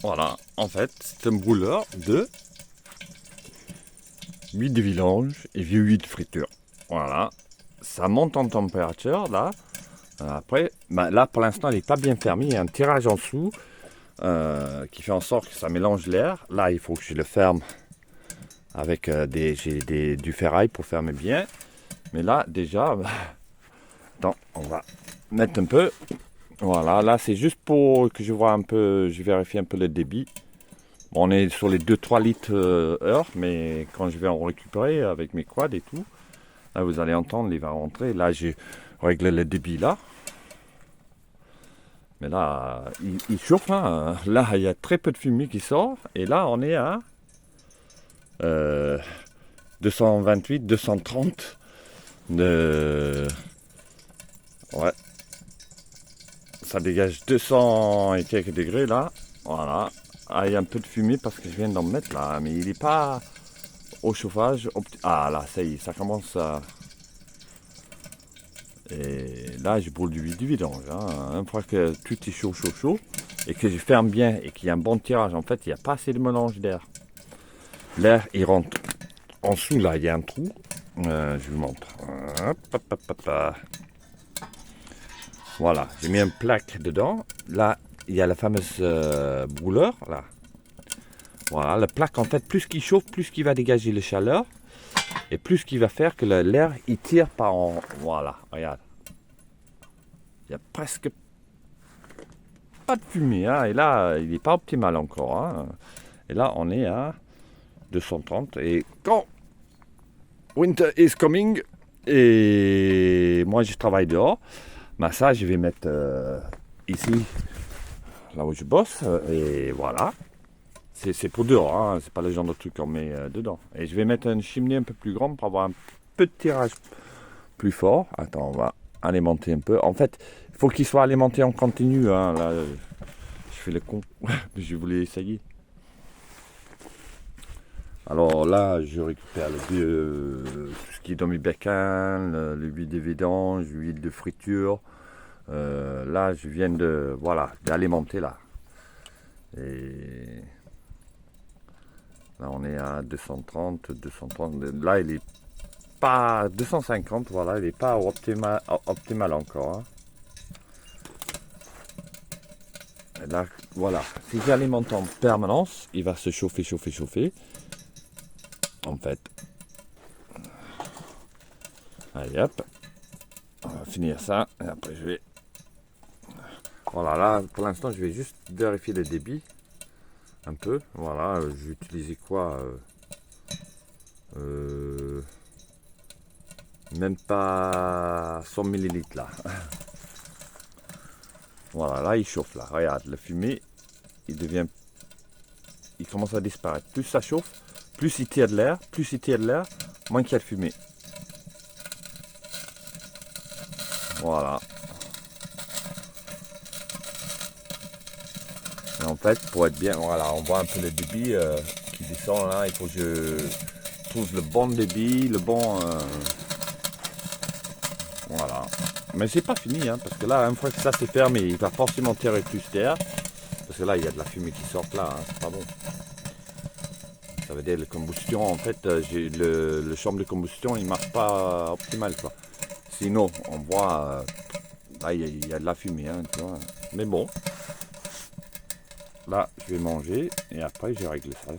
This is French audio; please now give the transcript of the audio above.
Voilà, en fait, c'est un brûleur de huile de vidange et huile de friture. Voilà, ça monte en température là. Après, là pour l'instant, il n'est pas bien fermé. Il y a un tirage en dessous qui fait en sorte que ça mélange l'air. Là, il faut que je le ferme avec du ferraille pour fermer bien. Mais là, déjà, attends, on va mettre un peu. Voilà, là, c'est juste pour que je vois un peu, je vérifie un peu le débit. On est sur les 2-3 litres heure, mais quand je vais en récupérer avec mes quads et tout, là vous allez entendre, il va rentrer. Là j'ai réglé le débit là. Mais là, il chauffe. Hein. Là, il y a très peu de fumée qui sort. Et là, on est à 228, 230 de... Ouais. Ça dégage 200 et quelques degrés là. Voilà. Ah, il y a un peu de fumée parce que je viens d'en mettre là. Mais il n'est pas au chauffage. Ah là, ça y est, ça commence à... Et là, je brûle du vidange. Hein. Une fois que tout est chaud, et que je ferme bien et qu'il y a un bon tirage, en fait, il n'y a pas assez de mélange d'air. L'air, il rentre en dessous, là, il y a un trou. Je vous montre. Voilà, j'ai mis une plaque dedans. Là, il y a la fameuse brûleur, là. Voilà, la plaque, en fait, plus qu'il chauffe, plus qu'il va dégager la chaleur. Et plus qu'il va faire que l'air, il tire par en... Voilà, regarde. Il y a presque pas de fumée. Hein. Et là, il n'est pas optimal encore. Hein. Et là, on est à 230. Et quand winter is coming, et moi, je travaille dehors, ça, je vais mettre ici, là où je bosse. Et voilà. C'est pour dehors. Hein. C'est pas le genre de truc qu'on met dedans. Et je vais mettre une cheminée un peu plus grande pour avoir un peu de tirage plus fort. Attends, on va alimenter un peu. En fait, il faut qu'il soit alimenté en continu. Hein. Là, je fais le con. Je voulais essayer. Alors là, je récupère tout ce qui est dans mes bécanes, l'huile de vidange, l'huile de friture. Là, je viens d'alimenter là. Et là, on est à 230, 230. Là, il est pas 250, voilà, il n'est pas optimal encore. Hein. Et là, voilà, si j'alimente en permanence, il va se chauffer. En fait. Allez hop, on va finir ça, et après je vais... Voilà, là, pour l'instant, je vais juste vérifier le débit, un peu. Voilà, je vais utiliser quoi même pas 100 millilitres là. Voilà, là il chauffe là. Regarde, la fumée, il commence à disparaître. Plus ça chauffe, plus il tire de l'air, moins qu'il y a de fumée. Voilà. Et en fait, pour être bien, voilà, on voit un peu le débit qui descend là. Il faut que je trouve le bon débit, le bon... Voilà. Mais c'est pas fini, hein, parce que là, une fois que ça c'est fermé, il va forcément tirer plus d'air. Parce que là, il y a de la fumée qui sort là, hein, c'est pas bon. Ça veut dire la combustion, en fait, le chambre de combustion, il marche pas optimal, quoi. Sinon, on voit, là, il y a de la fumée, hein, tu vois. Mais bon, là, je vais manger et après, je règle ça.